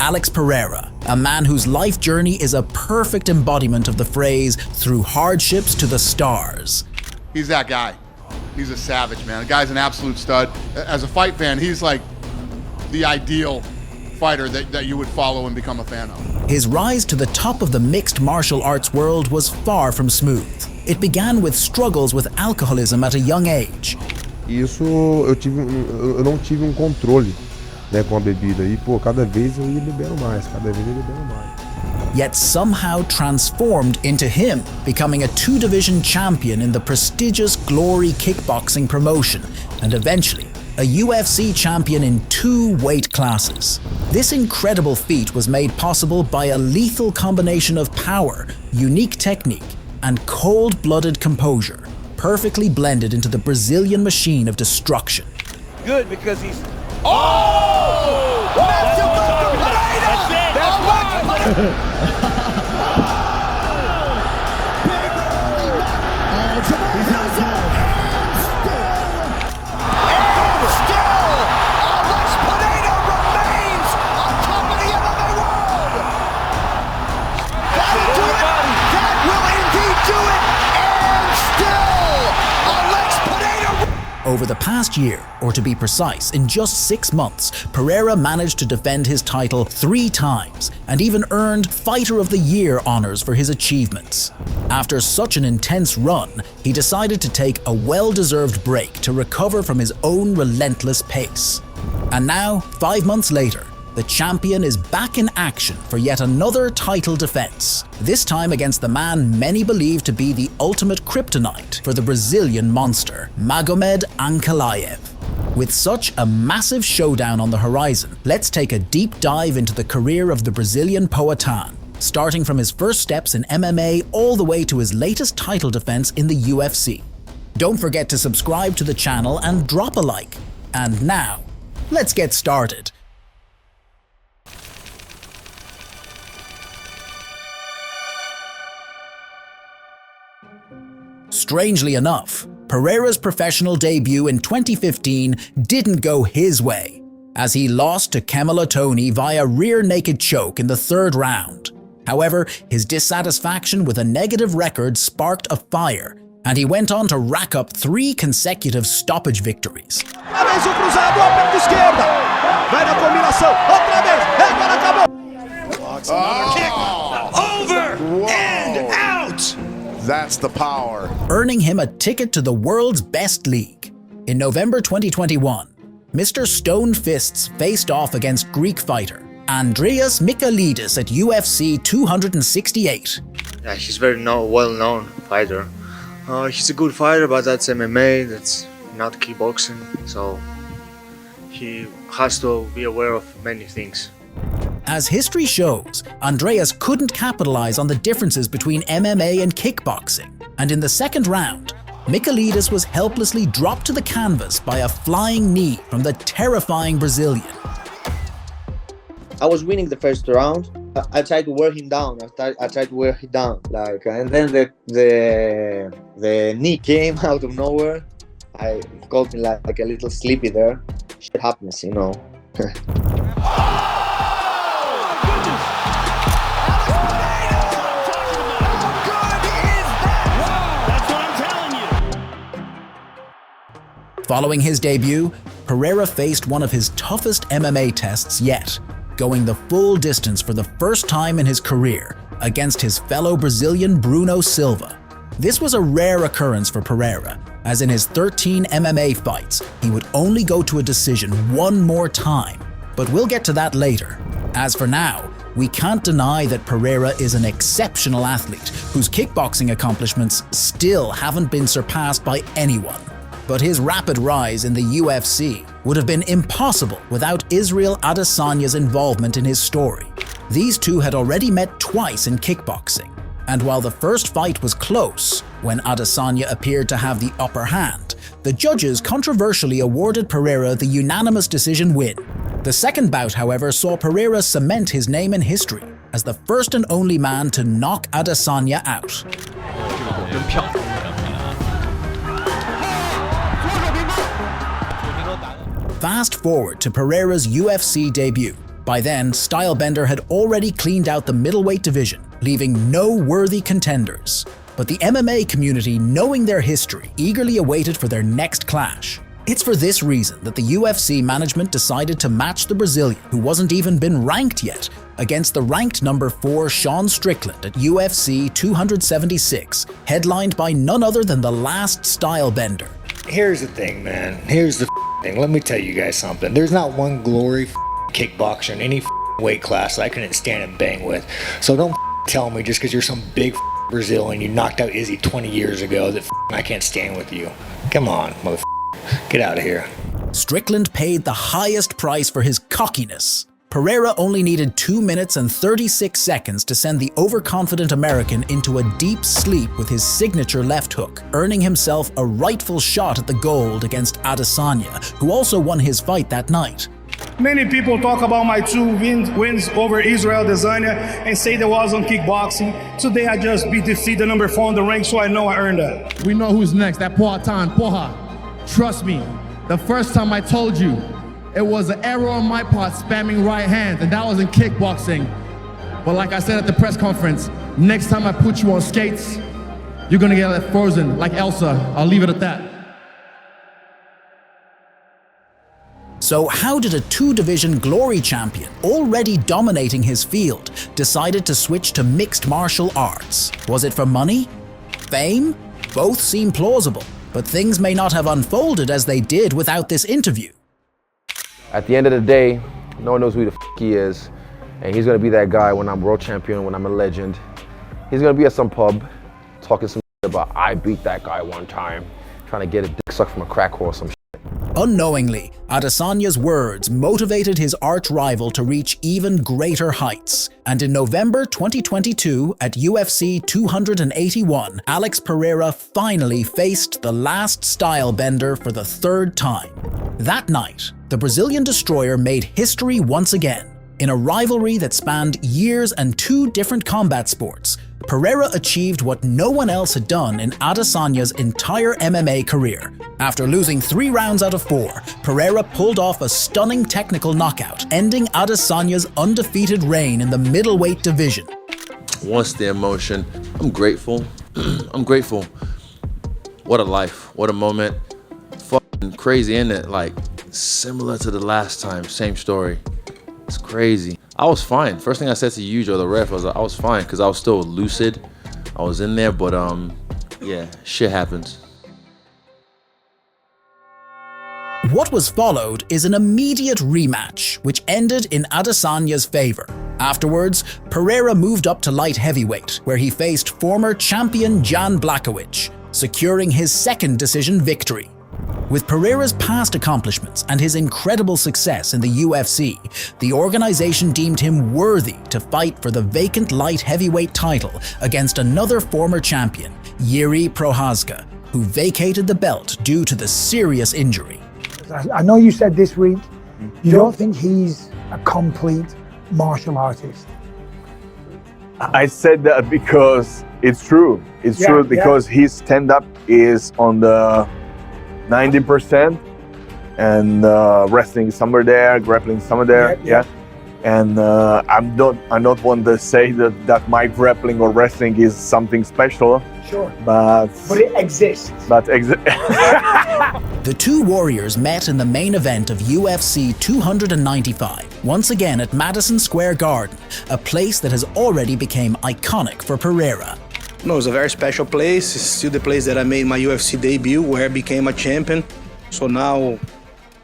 Alex Pereira, a man whose life journey is a perfect embodiment of the phrase, through hardships to the stars. He's that guy. He's a savage, man. The guy's an absolute stud. As a fight fan, he's like the ideal fighter that you would follow and become a fan of. His rise to the top of the mixed martial arts world was far from smooth. It began with struggles with alcoholism at a young age. Isso eu não tive controle, né, com a bebida e cada vez eu ia bebendo mais, cada vez eu ia bebendo mais. Yet somehow transformed into him becoming a two-division champion in the prestigious Glory kickboxing promotion and eventually a UFC champion in 2 weight classes. This incredible feat was made possible by a lethal combination of power, unique technique, and cold-blooded composure, perfectly blended into the Brazilian machine of destruction. Good because he's... Oh! That's it! That's it! Over the past year, or to be precise, in just 6 months, Pereira managed to defend his title 3 times and even earned Fighter of the Year honors for his achievements. After such an intense run, he decided to take a well-deserved break to recover from his own relentless pace. And now, 5 months later, the champion is back in action for yet another title defense, this time against the man many believe to be the ultimate kryptonite for the Brazilian monster, Magomed Ankalaev. With such a massive showdown on the horizon, let's take a deep dive into the career of the Brazilian Poatan, starting from his first steps in MMA all the way to his latest title defense in the UFC. Don't forget to subscribe to the channel and drop a like. And now, let's get started. Strangely enough, Pereira's professional debut in 2015 didn't go his way, as he lost to Ankalaev via rear naked choke in the 3rd round. However, his dissatisfaction with a negative record sparked a fire, and he went on to rack up 3 consecutive stoppage victories. That's the power. Earning him a ticket to the world's best league. In November 2021, Mr. Stone Fists faced off against Greek fighter Andreas Michailidis at UFC 268. Yeah, he's very well-known fighter. He's a good fighter, but that's MMA, that's not kickboxing, so he has to be aware of many things. As history shows, Andreas couldn't capitalize on the differences between MMA and kickboxing, and in the 2nd round, Michailidis was helplessly dropped to the canvas by a flying knee from the terrifying Brazilian. I was winning the 1st round. I tried to wear him down. I tried to wear him down, and then the knee came out of nowhere. I caught me like a little sleepy there. Shit happens, you know. Following his debut, Pereira faced one of his toughest MMA tests yet, going the full distance for the first time in his career against his fellow Brazilian Bruno Silva. This was a rare occurrence for Pereira, as in his 13 MMA fights, he would only go to a decision 1 more time, but we'll get to that later. As for now, we can't deny that Pereira is an exceptional athlete whose kickboxing accomplishments still haven't been surpassed by anyone. But his rapid rise in the UFC would have been impossible without Israel Adesanya's involvement in his story. These two had already met twice in kickboxing, and while the first fight was close, when Adesanya appeared to have the upper hand, the judges controversially awarded Pereira the unanimous decision win. The second bout, however, saw Pereira cement his name in history as the first and only man to knock Adesanya out. Fast forward to Pereira's UFC debut. By then, Stylebender had already cleaned out the middleweight division, leaving no worthy contenders. But the MMA community, knowing their history, eagerly awaited for their next clash. It's for this reason that the UFC management decided to match the Brazilian, who wasn't even been ranked yet, against the ranked number 4 Sean Strickland at UFC 276, headlined by none other than the last Stylebender. Here's the thing, man. Here's the thing. Let me tell you guys something. There's not one glory kickboxer in any weight class that I couldn't stand and bang with. So don't tell me just because you're some big Brazilian, you knocked out Izzy 20 years ago, that I can't stand with you. Come on, motherfucker. Get out of here. Strickland paid the highest price for his cockiness. Pereira only needed 2 minutes and 36 seconds to send the overconfident American into a deep sleep with his signature left hook, earning himself a rightful shot at the gold against Adesanya, who also won his fight that night. Many people talk about my 2 wins over Israel Adesanya and say that was on kickboxing. Today I just beat the number 4 on the rank, so I know I earned that. We know who's next, that Poatan, Poha. Trust me, the first time I told you, it was an error on my part spamming right hands, and that was in kickboxing. But like I said at the press conference, next time I put you on skates, you're gonna get frozen like Elsa. I'll leave it at that. So how did a 2-division glory champion, already dominating his field, decided to switch to mixed martial arts? Was it for money? Fame? Both seem plausible, but things may not have unfolded as they did without this interview. At the end of the day, no one knows who the he is, and he's gonna be that guy when I'm world champion, when I'm a legend. He's gonna be at some pub, talking some about I beat that guy one time, trying to get a dick sucked from a crack whore or some shit. Unknowingly, Adesanya's words motivated his arch-rival to reach even greater heights. And in November 2022, at UFC 281, Alex Pereira finally faced the last Stylebender for the 3rd time. That night, the Brazilian destroyer made history once again. In a rivalry that spanned years and 2 different combat sports, Pereira achieved what no one else had done in Adesanya's entire MMA career. After losing 3 rounds out of 4, Pereira pulled off a stunning technical knockout, ending Adesanya's undefeated reign in the middleweight division. Once the emotion, I'm grateful. I'm grateful. What a life, what a moment. Fucking crazy, isn't it? Like, similar to the last time, same story. It's crazy. I was fine. First thing I said to you or the ref, I was fine because I was still lucid. I was in there, but yeah, shit happens. What was followed is an immediate rematch, which ended in Adesanya's favor. Afterwards, Pereira moved up to light heavyweight, where he faced former champion Jan Blachowicz, securing his 2nd decision victory. With Pereira's past accomplishments and his incredible success in the UFC, the organization deemed him worthy to fight for the vacant light heavyweight title against another former champion, Jiří Procházka, who vacated the belt due to the serious injury. I know you said this week, you don't think he's a complete martial artist. I said that because it's true. It's true because his stand-up is on the 90%, and wrestling somewhere there, grappling somewhere there, And I'm not one to say that my grappling or wrestling is something special. Sure. But it exists. The 2 warriors met in the main event of UFC 295, once again at Madison Square Garden, a place that has already become iconic for Pereira. No, it's a very special place. It's still the place that I made my UFC debut, where I became a champion. So now,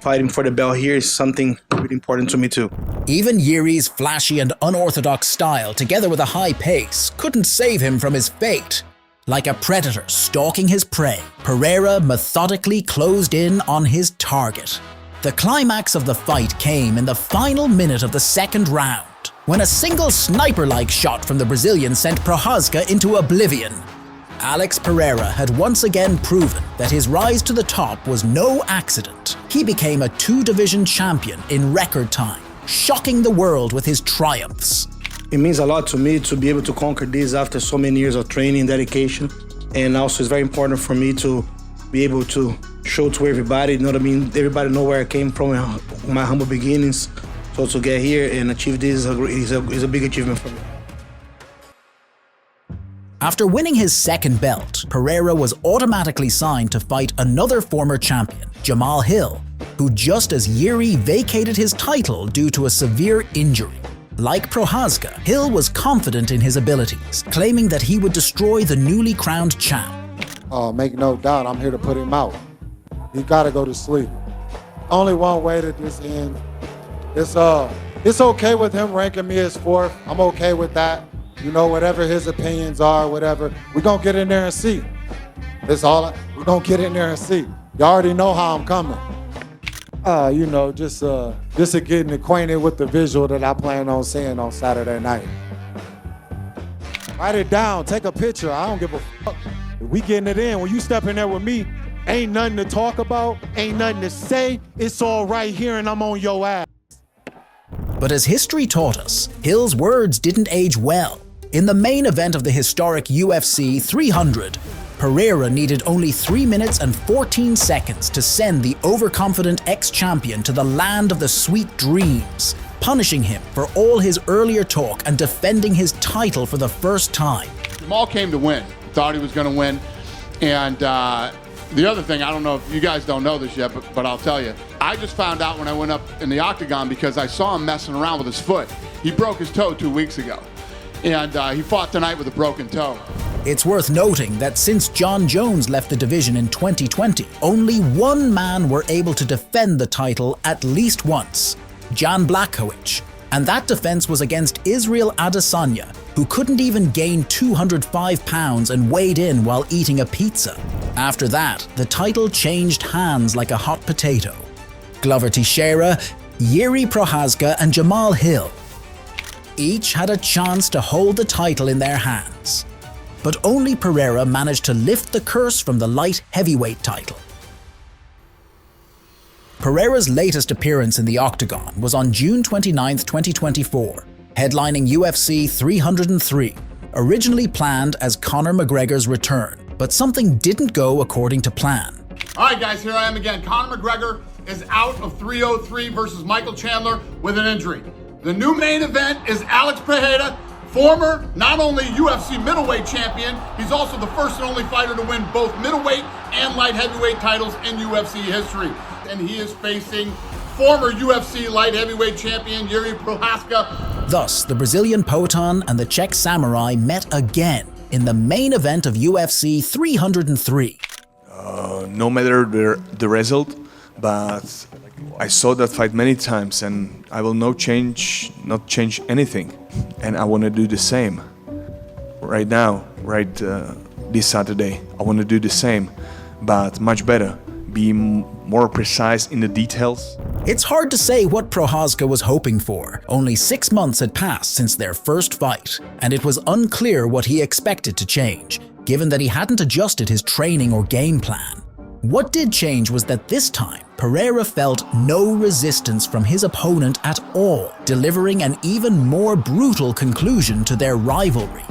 fighting for the belt here is something really important to me too. Even Jiří's flashy and unorthodox style, together with a high pace, couldn't save him from his fate. Like a predator stalking his prey, Pereira methodically closed in on his target. The climax of the fight came in the final minute of the 2nd round, when a single sniper-like shot from the Brazilian sent Procházka into oblivion. Alex Pereira had once again proven that his rise to the top was no accident. He became a 2-division champion in record time, shocking the world with his triumphs. It means a lot to me to be able to conquer this after so many years of training and dedication. And also it's very important for me to be able to show to everybody, you know what I mean? Everybody know where I came from, my humble beginnings. So to get here and achieve this is a big achievement for me. After winning his second belt, Pereira was automatically signed to fight another former champion, Jamal Hill, who just as Yuri vacated his title due to a severe injury. Like Prochazka, Hill was confident in his abilities, claiming that he would destroy the newly crowned champ. Make no doubt, I'm here to put him out. He gotta go to sleep. Only one way to this end. It's okay with him ranking me as fourth. I'm okay with that. You know, whatever his opinions are, whatever. We're gonna get in there and see. That's all. We're gonna get in there and see. You already know how I'm coming. You know, just getting acquainted with the visual that I plan on seeing on Saturday night. Write it down, take a picture. I don't give a fuck. We getting it in. When you step in there with me, ain't nothing to talk about, ain't nothing to say. It's all right here and I'm on your ass. But as history taught us, Hill's words didn't age well. In the main event of the historic UFC 300, Pereira needed only 3 minutes and 14 seconds to send the overconfident ex-champion to the land of the sweet dreams, punishing him for all his earlier talk and defending his title for the first time. Jamal came to win, thought he was going to win, and the other thing, I don't know if you guys don't know this yet, but I'll tell you, I just found out when I went up in the octagon because I saw him messing around with his foot. He broke his toe 2 weeks ago, and he fought tonight with a broken toe. It's worth noting that since John Jones left the division in 2020, only one man were able to defend the title at least once, Jan Blachowicz, and that defense was against Israel Adesanya, who couldn't even gain 205 pounds and weighed in while eating a pizza. After that, the title changed hands like a hot potato. Glover Teixeira, Yuri Prochazka, and Jamal Hill each had a chance to hold the title in their hands. But only Pereira managed to lift the curse from the light heavyweight title. Pereira's latest appearance in the octagon was on June 29, 2024, headlining UFC 303, originally planned as Conor McGregor's return, but something didn't go according to plan. All right, guys, here I am again. Conor McGregor is out of 303 versus Michael Chandler with an injury. The new main event is Alex Pereira, former not only UFC middleweight champion, he's also the first and only fighter to win both middleweight and light heavyweight titles in UFC history. And he is facing former UFC light heavyweight champion Yuri Prochazka. Thus, the Brazilian Poatan and the Czech Samurai met again in the main event of UFC 303. No matter the result, but I saw that fight many times and I will not change anything. And I want to do the same right now, this Saturday. I want to do the same, but much better, be more precise in the details. It's hard to say what Prochazka was hoping for. Only 6 months had passed since their first fight, and it was unclear what he expected to change, given that he hadn't adjusted his training or game plan. What did change was that this time, Pereira felt no resistance from his opponent at all, delivering an even more brutal conclusion to their rivalry.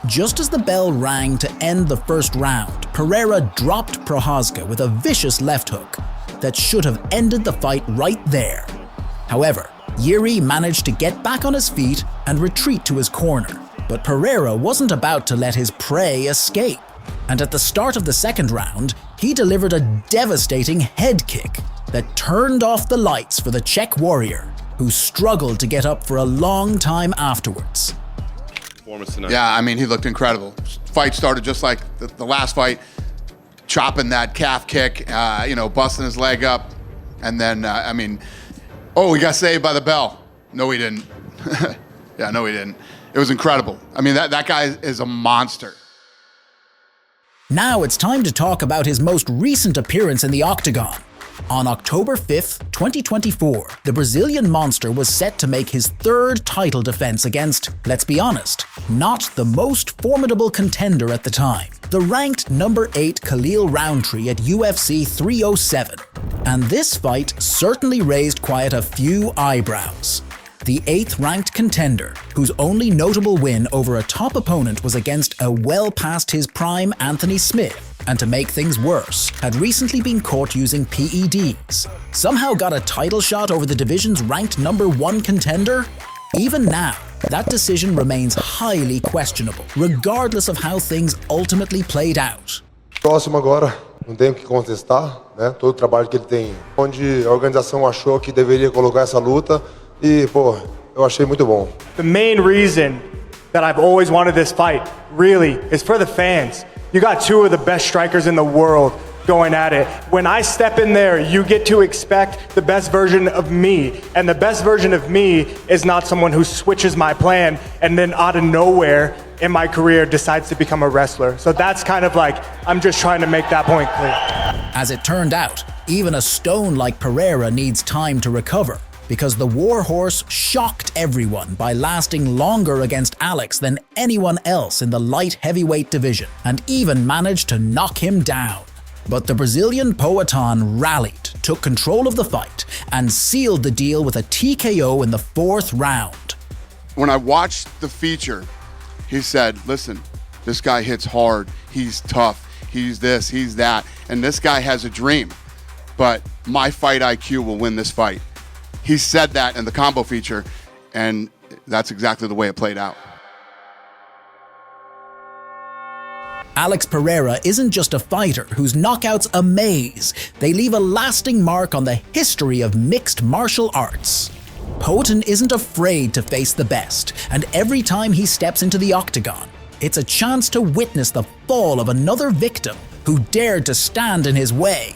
Just as the bell rang to end the first round, Pereira dropped Prochazka with a vicious left hook that should have ended the fight right there. However, Yuri managed to get back on his feet and retreat to his corner, but Pereira wasn't about to let his prey escape. And at the start of the second round, he delivered a devastating head kick that turned off the lights for the Czech warrior, who struggled to get up for a long time afterwards. Yeah, I mean, he looked incredible. Fight started just like the last fight, chopping that calf kick, busting his leg up. And then, he got saved by the bell. No, he didn't. Yeah, no, he didn't. It was incredible. I mean, that guy is a monster. Now it's time to talk about his most recent appearance in the octagon. On October 5th, 2024, the Brazilian monster was set to make his third title defense against, let's be honest, not the most formidable contender at the time, the ranked number 8 Khalil Roundtree at UFC 307. And this fight certainly raised quite a few eyebrows. The 8th ranked contender, whose only notable win over a top opponent was against a well past his prime Anthony Smith, And to make things worse, had recently been caught using PEDs. Somehow got a title shot over the division's ranked #1 contender? Even now, that decision remains highly questionable, regardless of how things ultimately played out. Próximo agora, não tenho o que contestar, né? Todo o trabalho que ele tem, onde a organização achou que deveria colocar essa luta e, pô, eu achei muito bom. The main reason that I've always wanted this fight, really, is for the fans. You got two of the best strikers in the world going at it. When I step in there, you get to expect the best version of me. And the best version of me is not someone who switches my plan and then out of nowhere in my career decides to become a wrestler. So that's kind of like, I'm just trying to make that point clear. As it turned out, even a stone like Pereira needs time to recover, because the Warhorse shocked everyone by lasting longer against Alex than anyone else in the light heavyweight division, and even managed to knock him down. But the Brazilian Poatan rallied, took control of the fight, and sealed the deal with a TKO in the 4th round. When I watched the feature, he said, listen, this guy hits hard, he's tough, he's this, he's that, and this guy has a dream, but my fight IQ will win this fight. He said that in the combo feature, and that's exactly the way it played out. Alex Pereira isn't just a fighter whose knockouts amaze, they leave a lasting mark on the history of mixed martial arts. Poatan isn't afraid to face the best, and every time he steps into the octagon, it's a chance to witness the fall of another victim who dared to stand in his way.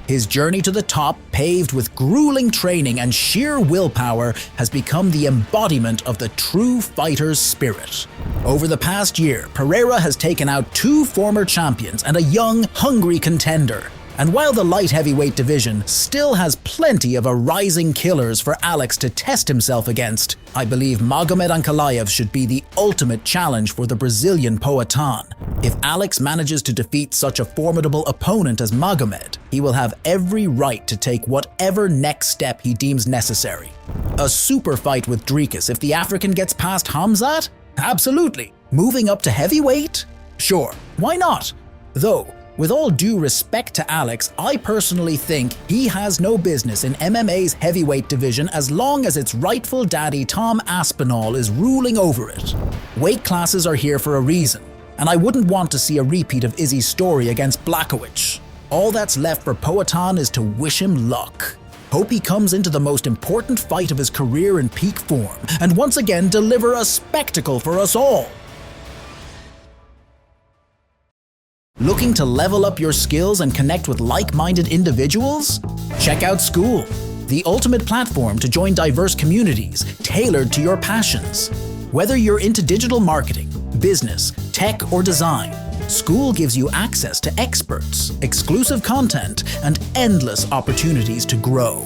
His journey to the top, paved with grueling training and sheer willpower, has become the embodiment of the true fighter's spirit. Over the past year, Pereira has taken out 2 former champions and a young, hungry contender. And while the light heavyweight division still has plenty of rising killers for Alex to test himself against, I believe Magomed Ankalaev should be the ultimate challenge for the Brazilian Poatan. If Alex manages to defeat such a formidable opponent as Magomed, he will have every right to take whatever next step he deems necessary. A super fight with Dricus if the African gets past Hamzat? Absolutely. Moving up to heavyweight? Sure, why not? Though, with all due respect to Alex, I personally think he has no business in MMA's heavyweight division as long as its rightful daddy Tom Aspinall is ruling over it. Weight classes are here for a reason, and I wouldn't want to see a repeat of Izzy's story against Blachowicz. All that's left for Poatan is to wish him luck. Hope he comes into the most important fight of his career in peak form, and once again deliver a spectacle for us all. Looking to level up your skills and connect with like-minded individuals? Check out Skool, the ultimate platform to join diverse communities tailored to your passions. Whether you're into digital marketing, business, tech, or design, Skool gives you access to experts, exclusive content, and endless opportunities to grow.